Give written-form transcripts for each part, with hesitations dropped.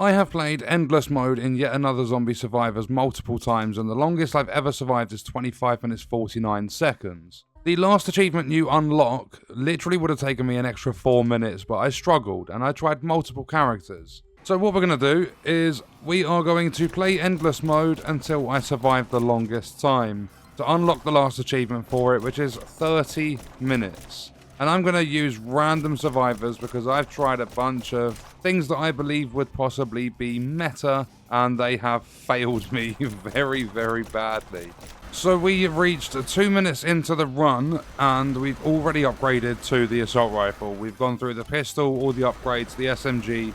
I have played Endless Mode in yet another Zombie Survivors multiple times, and the longest I've ever survived is 25 minutes 49 seconds. The last achievement you unlock literally would have taken me an extra 4 minutes, but I struggled and I tried multiple characters. So what we're going to do is we are going to play Endless Mode until I survive the longest time to unlock the last achievement for it, which is 30 minutes. And I'm going to use random survivors because I've tried a bunch of things that I believe would possibly be meta, and they have failed me very, very badly. So we have reached 2 minutes into the run, and we've already upgraded to the assault rifle. We've gone through the pistol, all the upgrades, the SMG.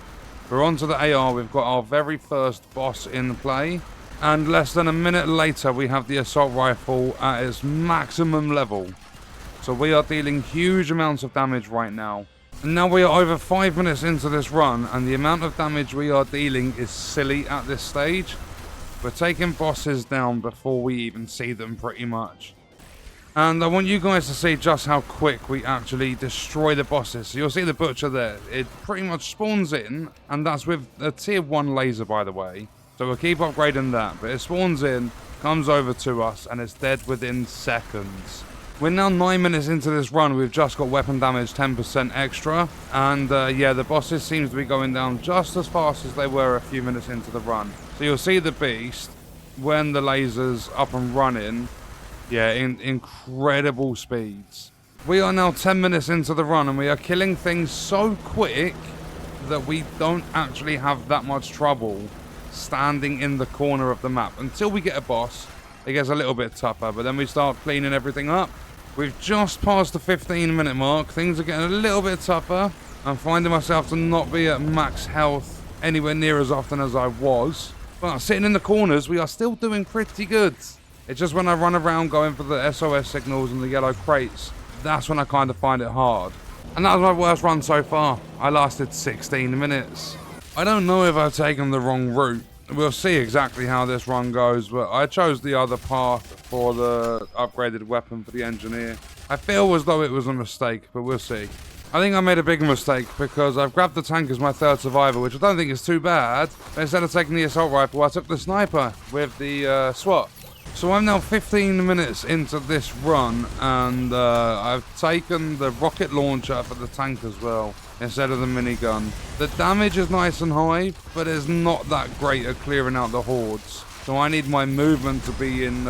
We're on to the AR. We've got our very first boss in play. And less than a minute later, we have the assault rifle at its maximum level. So we are dealing huge amounts of damage right now. And now we are over 5 minutes into this run, and the amount of damage we are dealing is silly at this stage. We're taking bosses down before we even see them pretty much. And I want you guys to see just how quick we actually destroy the bosses. So you'll see the butcher there. It pretty much spawns in, and that's with a tier 1 laser, by the way. So we'll keep upgrading that. But it spawns in, comes over to us, and it's dead within seconds. We're now 9 minutes into this run. We've just got weapon damage 10% extra. And yeah, the bosses seem to be going down just as fast as they were a few minutes into the run. So you'll see the beast when the laser's up and running. Yeah, in incredible speeds. We are now 10 minutes into the run, and we are killing things so quick that we don't actually have that much trouble standing in the corner of the map. Until we get a boss, it gets a little bit tougher, but then we start cleaning everything up. We've just passed the 15-minute mark. Things are getting a little bit tougher. I'm finding myself to not be at max health anywhere near as often as I was. But sitting in the corners, we are still doing pretty good. It's just when I run around going for the SOS signals and the yellow crates, that's when I kind of find it hard. And that was my worst run so far. I lasted 16 minutes. I don't know if I've taken the wrong route. We'll see exactly how this run goes, but I chose the other path for the upgraded weapon for the engineer. I feel as though it was a mistake, but we'll see. I think I made a big mistake because I've grabbed the tank as my third survivor, which I don't think is too bad. But instead of taking the assault rifle, I took the sniper with the SWAT. So I'm now 15 minutes into this run, and I've taken the rocket launcher for the tank as well, instead of the minigun. The damage is nice and high, but it's not that great at clearing out the hordes. So I need my movement to be in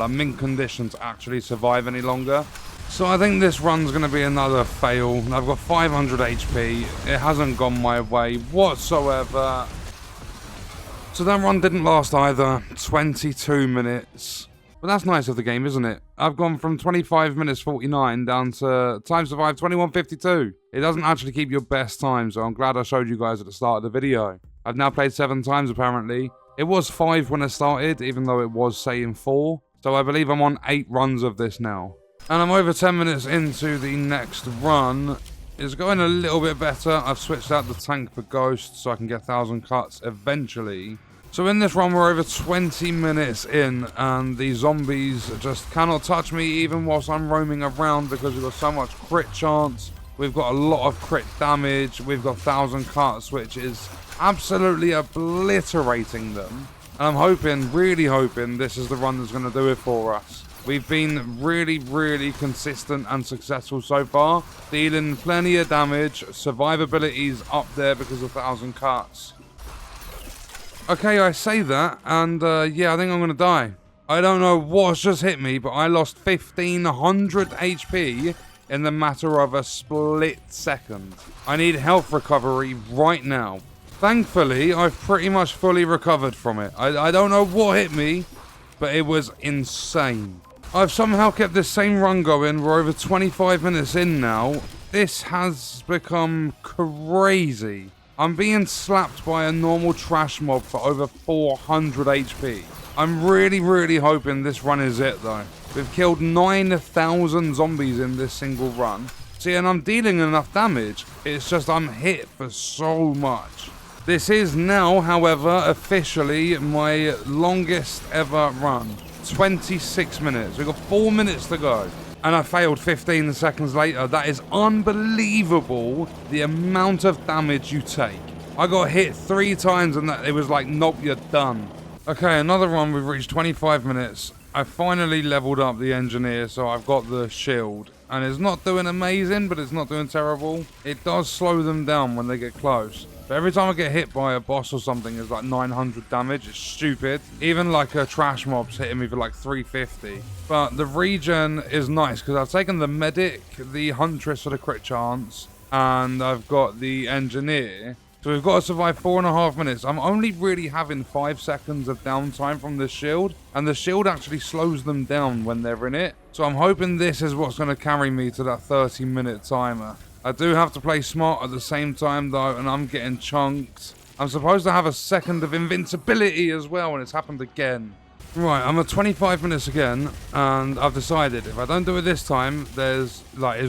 mint condition to actually survive any longer. So I think this run's going to be another fail. I've got 500 HP. It hasn't gone my way whatsoever. So that run didn't last either. 22 minutes. But that's nice of the game, isn't it? I've gone from 25 minutes 49 down to time survived 21:52. It doesn't actually keep your best time, so I'm glad I showed you guys at the start of the video. I've now played 7 times apparently. It was 5 when I started, even though it was saying 4. So I believe I'm on 8 runs of this now. And I'm over 10 minutes into the next run. It's going a little bit better. I've switched out the tank for Ghost so I can get 1,000 cuts eventually. So in this run, we're over 20 minutes in, and the zombies just cannot touch me even whilst I'm roaming around because we've got so much crit chance. We've got a lot of crit damage. We've got 1,000 cuts, which is absolutely obliterating them. And I'm hoping, really hoping, this is the run that's going to do it for us. We've been really, really consistent and successful so far, dealing plenty of damage. Survivability's up there because of 1,000 cuts. Okay, I say that, and yeah, I think I'm going to die. I don't know what's just hit me, but I lost 1,500 HP in the matter of a split second. I need health recovery right now. Thankfully, I've pretty much fully recovered from it. I don't know what hit me, but it was insane. I've somehow kept this same run going. We're over 25 minutes in now. This has become crazy. I'm being slapped by a normal trash mob for over 400 HP. I'm really, really hoping this run is it though. We've killed 9,000 zombies in this single run. See, and I'm dealing enough damage. It's just I'm hit for so much. This is now, however, officially my longest ever run. 26 minutes. We've got 4 minutes to go. And I failed 15 seconds later. That is unbelievable, the amount of damage you take. I got hit 3 times and it was like, nope, you're done. Okay, another run. We've reached 25 minutes. I finally leveled up the engineer, so I've got the shield. And it's not doing amazing, but it's not doing terrible. It does slow them down when they get close. But every time I get hit by a boss or something, it's like 900 damage. It's stupid. Even like a trash mob's hitting me for like 350. But the regen is nice because I've taken the medic, the huntress for the crit chance, and I've got the engineer. So we've got to survive 4.5 minutes. I'm only really having 5 seconds of downtime from the shield, and the shield actually slows them down when they're in it. So I'm hoping this is what's going to carry me to that 30-minute timer. I do have to play smart at the same time though, and I'm getting chunked. I'm supposed to have a second of invincibility as well, and it's happened again. Right, I'm at 25 minutes again, and I've decided if I don't do it this time, it's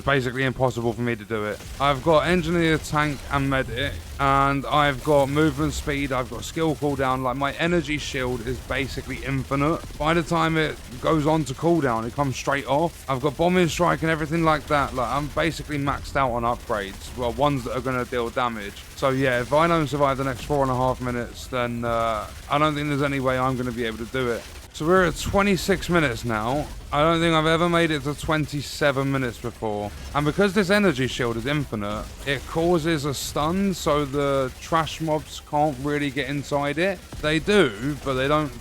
basically impossible for me to do it. I've got engineer, tank, and medic, and I've got movement speed, I've got skill cooldown. Like, my energy shield is basically infinite. By the time it goes on to cooldown, it comes straight off. I've got bombing strike and everything like that. Like, I'm basically maxed out on upgrades. Well, ones that are going to deal damage. So yeah, if I don't survive the next 4.5 minutes, then I don't think there's any way I'm going to be able to do it. So we're at 26 minutes now. I don't think I've ever made it to 27 minutes before. And because this energy shield is infinite, it causes a stun, so the trash mobs can't really get inside it. They do, but they don't,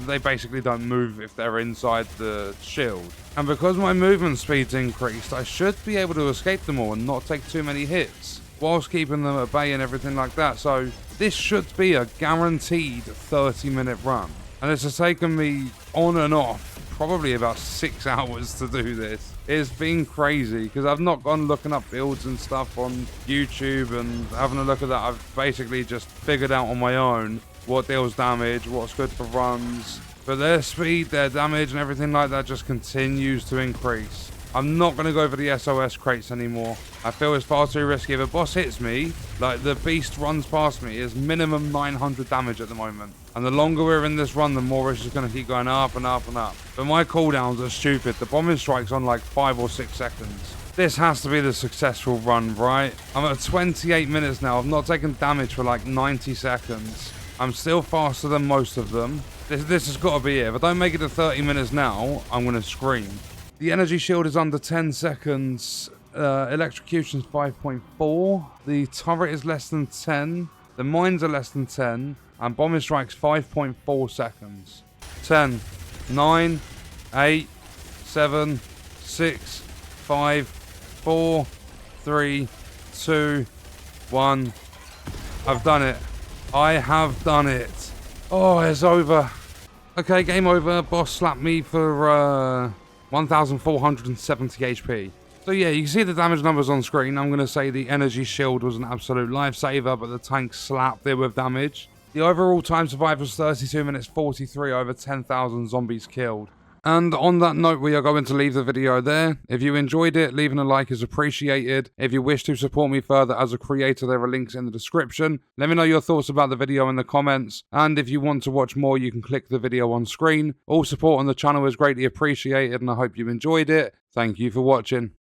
they basically don't move if they're inside the shield. And because my movement speed's increased, I should be able to escape them all and not take too many hits, whilst keeping them at bay and everything like that. So this should be a guaranteed 30-minute run. And this has taken me on and off probably about 6 hours to do this. It's been crazy because I've not gone looking up builds and stuff on YouTube and having a look at that. I've basically just figured out on my own what deals damage, what's good for runs. But their speed, their damage and everything like that just continues to increase. I'm not going to go for the SOS crates anymore. I feel it's far too risky. If a boss hits me, like the beast runs past me, it's minimum 900 damage at the moment. And the longer we're in this run, the more it's just going to keep going up and up and up. But my cooldowns are stupid. The bombing strike's on like 5 or 6 seconds. This has to be the successful run, right? I'm at 28 minutes now. I've not taken damage for like 90 seconds. I'm still faster than most of them. This has got to be it. If I don't make it to 30 minutes now, I'm going to scream. The energy shield is under 10 seconds. Electrocution's 5.4. The turret is less than 10. The mines are less than 10. And bombing strike's 5.4 seconds. 10, 9, 8, 7, 6, 5, 4, 3, 2, 1. I've done it. I have done it. Oh, it's over. Okay, game over. Boss slapped me for 1,470 HP. So yeah, you can see the damage numbers on screen. I'm going to say the energy shield was an absolute lifesaver, but the tank slapped it with damage. The overall time survived was 32 minutes 43, over 10,000 zombies killed. And on that note, we are going to leave the video there. If you enjoyed it, leaving a like is appreciated. If you wish to support me further as a creator, there are links in the description. Let me know your thoughts about the video in the comments. And if you want to watch more, you can click the video on screen. All support on the channel is greatly appreciated, and I hope you enjoyed it. Thank you for watching.